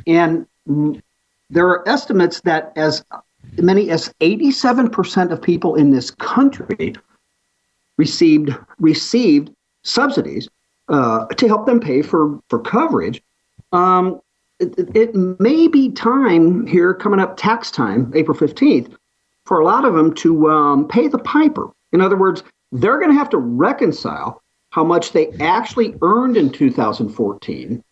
And there are estimates that as many as 87% of people in this country received subsidies to help them pay for coverage. It may be time here coming up tax time, April 15th, for a lot of them to pay the piper. In other words, they're going to have to reconcile how much they actually earned in 2014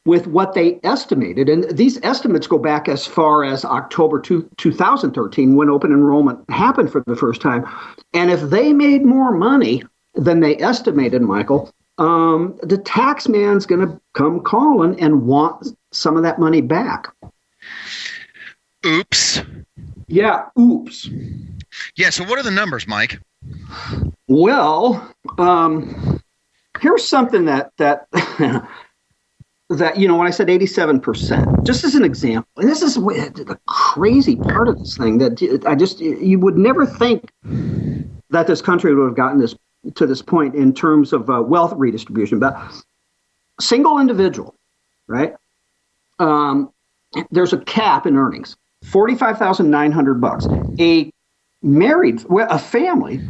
with what they estimated. And these estimates go back as far as October 2013, when open enrollment happened for the first time. And if they made more money than they estimated, Michael, the tax man's going to come calling and want some of that money back. Oops. Yeah, oops. Yeah, so what are the numbers, Mike? Well, here's something that that, when I said 87%, just as an example, and this is the crazy part of this thing, that you would never think that this country would have gotten to this point in terms of wealth redistribution. But single individual, right? There's a cap in earnings, $45,900. A family,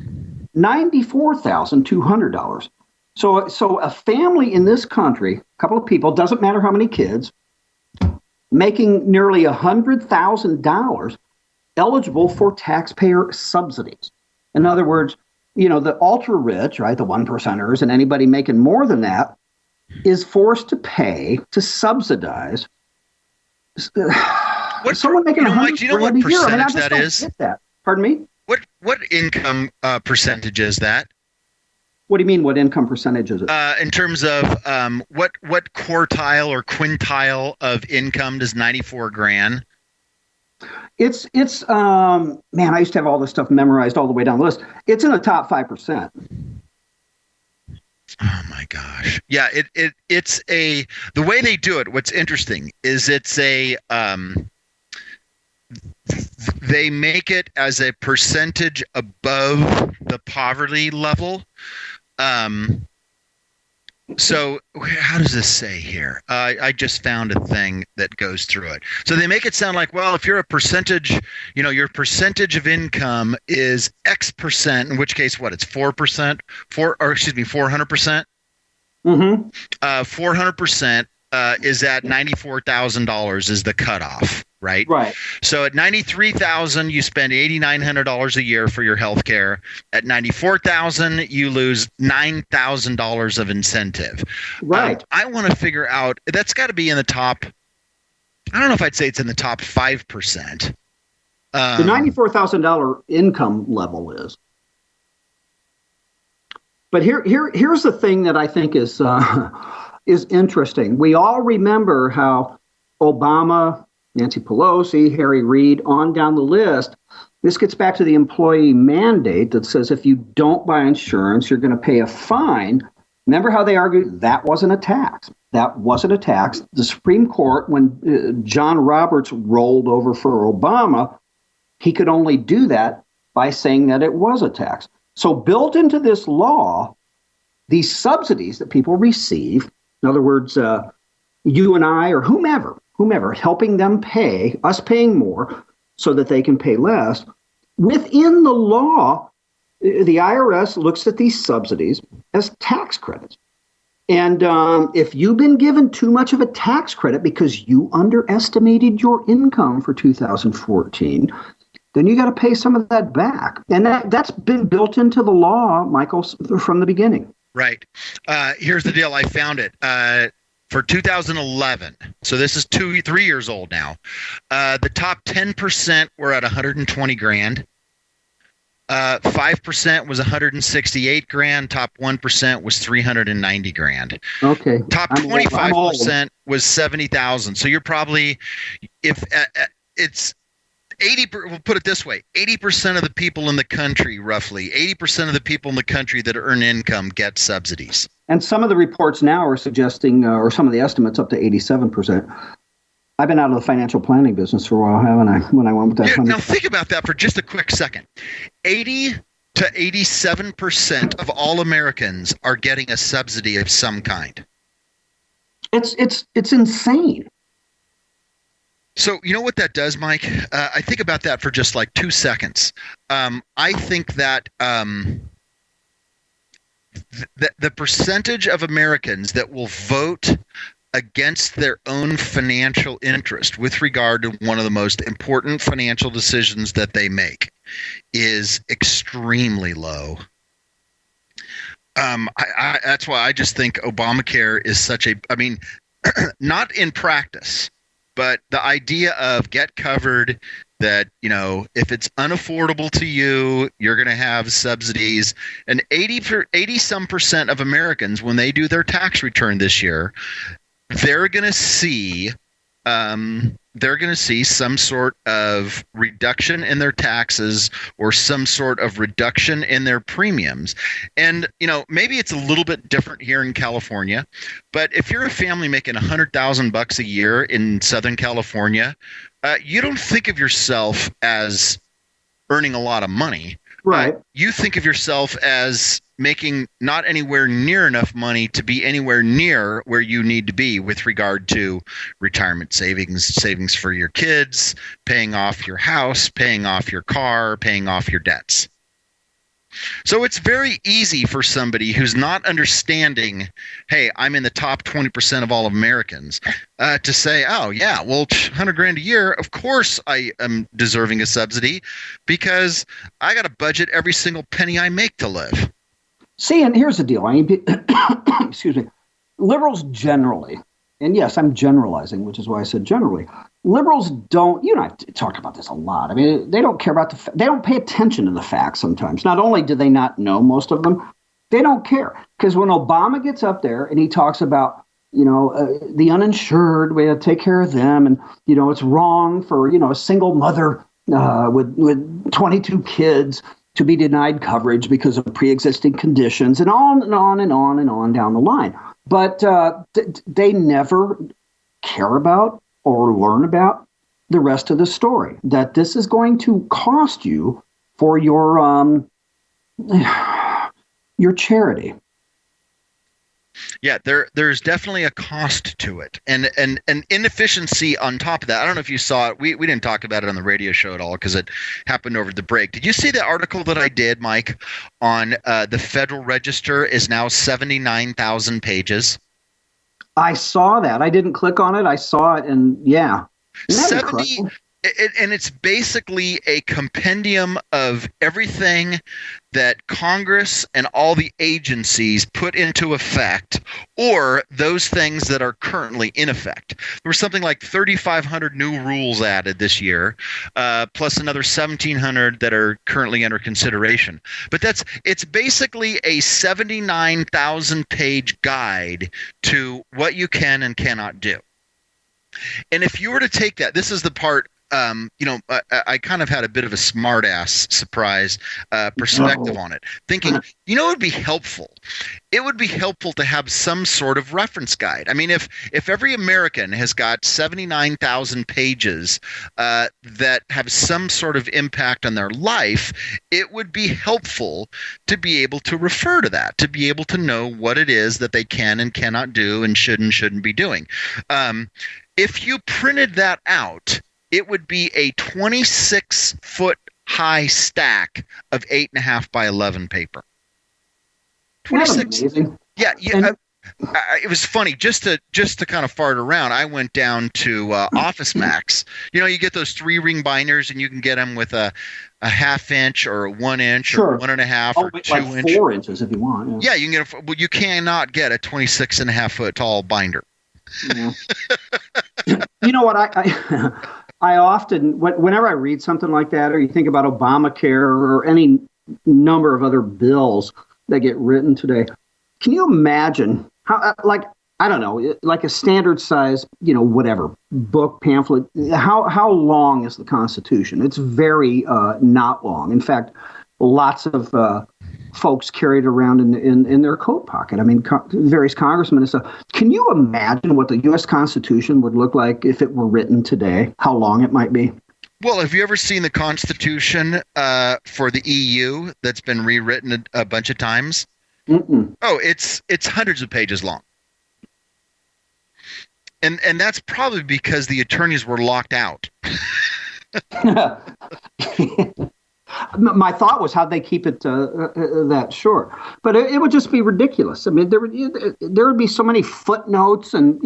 $94,200. So a family in this country, a couple of people, doesn't matter how many kids, making nearly $100,000 eligible for taxpayer subsidies. In other words, the ultra rich, right, the one percenters, and anybody making more than that is forced to pay to subsidize. Someone making Mike, do you know what percentage that is? Pardon me? What income percentage is that? What do you mean? What income percentage is it? In terms of what quartile or quintile of income does $94,000? It's man, I used to have all this stuff memorized all the way down the list. It's in the top 5%. Oh my gosh. Yeah, it's the way they do it, what's interesting is they make it as a percentage above the poverty level. So how does this say here? I just found a thing that goes through it. So they make it sound like, well, if you're a percentage, your percentage of income is X percent, in which case, what, it's 4%, 400%. Mm-hmm. 400% is at $94,000 is the cutoff, right? Right. So at $93,000, you spend $8,900 a year for your health care. At $94,000, you lose $9,000 of incentive. Right. I want to figure out, that's got to be in the top, I don't know if I'd say it's in the top 5%. The $94,000 income level is. But here's the thing that I think is interesting. We all remember how Obama, Nancy Pelosi, Harry Reid, on down the list. This gets back to the employee mandate that says if you don't buy insurance, you're going to pay a fine. Remember how they argued that wasn't a tax? That wasn't a tax. The Supreme Court, when John Roberts rolled over for Obama, he could only do that by saying that it was a tax. So built into this law, these subsidies that people receive, in other words, you and I or whomever, helping them pay, us paying more so that they can pay less. Within the law, the IRS looks at these subsidies as tax credits. And if you've been given too much of a tax credit because you underestimated your income for 2014, then you got to pay some of that back. And that's been built into the law, Michael, from the beginning. Right. Here's the deal. I found it. For 2011, so this is 3 years old now. The top 10% were at $120,000. 5% was $168,000. Top 1% was $390,000. Okay. Top 25% was $70,000. So you're probably, if it's 80, we'll put it this way, 80% of the people in the country, roughly 80% of the people in the country that earn income get subsidies. And some of the reports now are suggesting, or some of the estimates, up to 87%. I've been out of the financial planning business for a while, haven't I? When I went with that. Yeah, now think about that for just a quick second. 80 to 87% of all Americans are getting a subsidy of some kind. It's insane. So you know what that does, Mike? I think about that for just like 2 seconds. I think that the percentage of Americans that will vote against their own financial interest with regard to one of the most important financial decisions that they make is extremely low. That's why I just think Obamacare is such a, I mean, not in practice, but the idea of get covered, that, you know, if it's unaffordable to you, you're going to have subsidies. And 80 some percent of Americans, when they do their tax return this year, they're going to see some sort of reduction in their taxes or some sort of reduction in their premiums. And, you know, maybe it's a little bit different here in California, but if you're a family making $100,000 a year in Southern California, you don't think of yourself as earning a lot of money. Right. You think of yourself as making not anywhere near enough money to be anywhere near where you need to be with regard to retirement savings for your kids, paying off your house, paying off your car, paying off your debts. So it's very easy for somebody who's not understanding, hey, I'm in the top 20% of all Americans, to say, oh, yeah, well, 100 grand a year, of course I am deserving a subsidy because I got to budget every single penny I make to live. See, and here's the deal. I mean, excuse me. Liberals generally, and yes, I'm generalizing, which is why I said generally, liberals don't, you and I talk about this a lot. I mean, they don't care about they don't pay attention to the facts sometimes. Not only do they not know most of them, they don't care. Because when Obama gets up there and he talks about, you know, the uninsured, we have to take care of them. And, you know, it's wrong for, you know, a single mother with 22 kids to be denied coverage because of pre-existing conditions, and on and on and on and on down the line. But they never care about or learn about the rest of the story, that this is going to cost you for your Yeah, there's definitely a cost to it, and inefficiency on top of that. I don't know if you saw it. We didn't talk about it on the radio show at all because it happened over the break. Did you see the article that I did, Mike, on the Federal Register is now 79,000 pages? I saw that. I didn't click on it. I saw it, and yeah. 70, and it's basically a compendium of everything that Congress and all the agencies put into effect, or those things that are currently in effect. There was something like 3,500 new rules added this year, plus another 1,700 that are currently under consideration. But it's basically a 79,000 page guide to what you can and cannot do. And if you were to take that, this is the part, I kind of had a bit of a smart-ass surprise perspective on it, thinking, you know, it would be helpful. It would be helpful to have some sort of reference guide. I mean, if every American has got 79,000 pages that have some sort of impact on their life, it would be helpful to be able to refer to that, to be able to know what it is that they can and cannot do and shouldn't be doing. If you printed that out, it would be a 26-foot high stack of 8.5 by 11 paper. 26. Yeah. It was funny just to kind of fart around. I went down to Office Max. You know, you get those 3-ring binders, and you can get them with a half inch or a 1 inch or 1.5 or 2 like inch. 4 inches if you want. Yeah, you can get. Well, you cannot get a 26.5 foot tall binder. Yeah. You know what? I often, whenever I read something like that, or you think about Obamacare or any number of other bills that get written today, can you imagine how, like, I don't know, like a standard size, you know, whatever, book, pamphlet, how long is the Constitution? It's very not long. In fact, lots of folks carry it around in their coat pocket. I mean, various congressmen and stuff. Can you imagine what the U.S. Constitution would look like if it were written today? How long it might be? Well, have you ever seen the Constitution for the EU that's been rewritten a bunch of times? Mm-mm. Oh, it's hundreds of pages long. And that's probably because the attorneys were locked out. My thought was how'd they keep it that short, but it would just be ridiculous. I mean, there would be so many footnotes and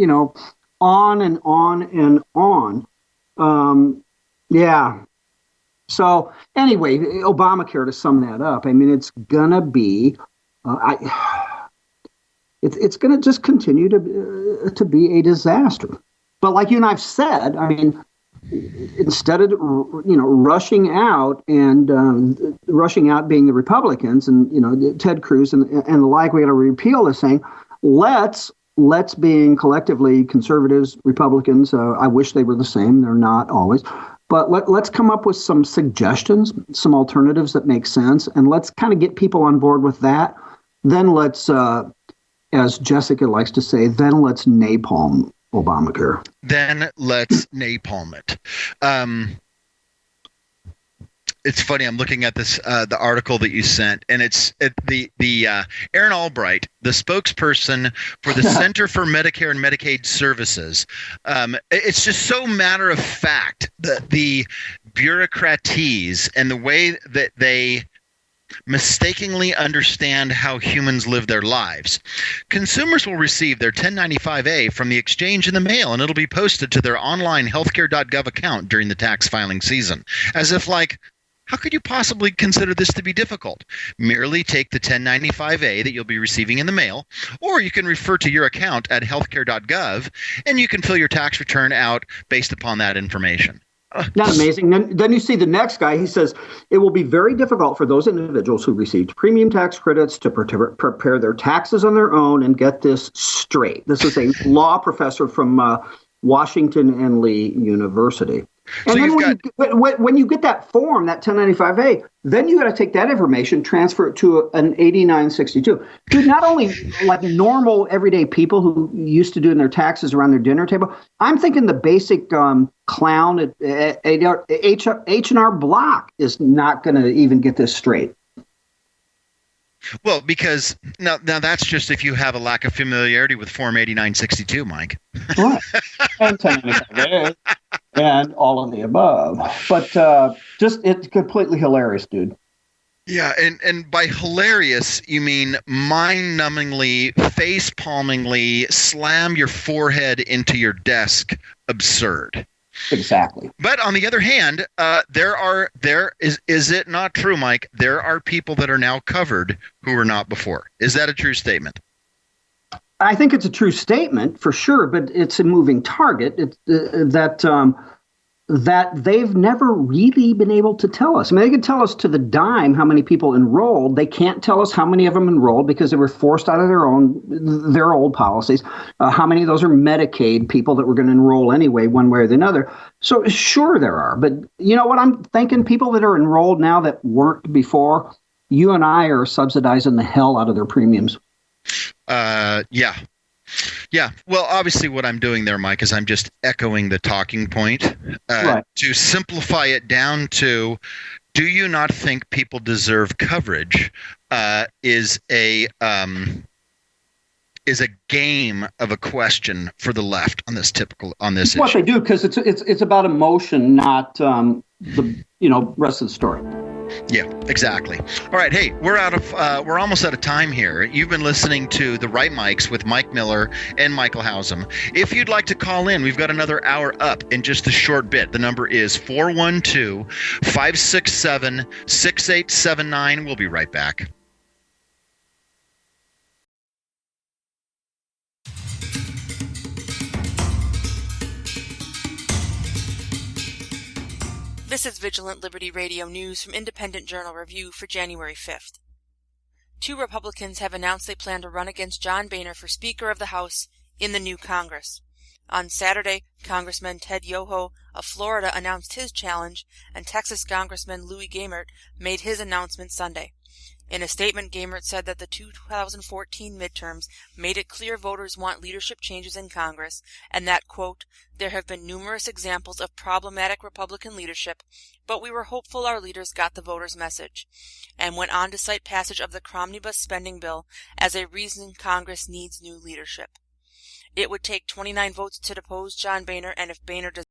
on and on and on. Yeah. So anyway, Obamacare, to sum that up, I mean, it's gonna be, it's gonna just continue to be a disaster. But like you and I've said, I mean, instead of rushing out and rushing out being the Republicans and Ted Cruz and the like, we got to repeal this thing. Let's being collectively conservatives, Republicans. I wish they were the same. They're not always. But let's come up with some suggestions, some alternatives that make sense, and let's kind of get people on board with that. Then let's, as Jessica likes to say, then let's napalm Obamacare. Then let's napalm it. It's funny. I'm looking at this the article that you sent, and it's the Aaron Albright, the spokesperson for the Center for Medicare and Medicaid Services. It's just so matter of fact that the bureaucraties and the way that they mistakenly understand how humans live their lives. Consumers will receive their 1095-A from the exchange in the mail, and it'll be posted to their online healthcare.gov account during the tax filing season. As if like, how could you possibly consider this to be difficult? Merely take the 1095-A that you'll be receiving in the mail, or you can refer to your account at healthcare.gov, and you can fill your tax return out based upon that information. Not amazing. Then you see the next guy. He says, it will be very difficult for those individuals who received premium tax credits to prepare their taxes on their own and get this straight. This is a law professor from Washington and Lee University. And so then when you get that form, that 1095-A, then you got to take that information, transfer it to an 8962. Dude, not only like normal everyday people who used to doing their taxes around their dinner table, I'm thinking the basic clown at H&R Block is not going to even get this straight. Well, because now that's just if you have a lack of familiarity with Form 8962, Mike. Right. And 1095-A and all of the above. But just it's completely hilarious, dude. Yeah, and by hilarious, you mean mind-numbingly, face-palmingly, slam your forehead into your desk absurd. Exactly. But on the other hand, is it not true, Mike? There are people that are now covered who were not before. Is that a true statement? I think it's a true statement for sure, but it's a moving target. It's that they've never really been able to tell us. I mean, they can tell us to the dime how many people enrolled. They can't tell us how many of them enrolled because they were forced out of their old policies. How many of those are Medicaid people that were going to enroll anyway, one way or the other. So sure there are, but you know what I'm thinking? People that are enrolled now that weren't before, you and I are subsidizing the hell out of their premiums. Yeah. Yeah. Well, obviously what I'm doing there, Mike, is I'm just echoing the talking point right. To simplify it down to, do you not think people deserve coverage is a game of a question for the left on this issue. What they do, because it's about emotion, not the rest of the story. Yeah, exactly. All right, hey, we're almost out of time here. You've been listening to The Right Mics with Mike Miller and Michael Hausum. If you'd like to call in, we've got another hour up in just a short bit. The number is 412-567-6879. We'll be right back. This is Vigilant Liberty Radio News from Independent Journal Review for January 5th. 2 Republicans have announced they plan to run against John Boehner for Speaker of the House in the new Congress. On Saturday, Congressman Ted Yoho of Florida announced his challenge, and Texas Congressman Louis Gohmert made his announcement Sunday. In a statement, Gohmert said that the 2014 midterms made it clear voters want leadership changes in Congress, and that, quote, there have been numerous examples of problematic Republican leadership, but we were hopeful our leaders got the voters' message, and went on to cite passage of the Cromnibus spending bill as a reason Congress needs new leadership. It would take 29 votes to depose John Boehner, and if Boehner does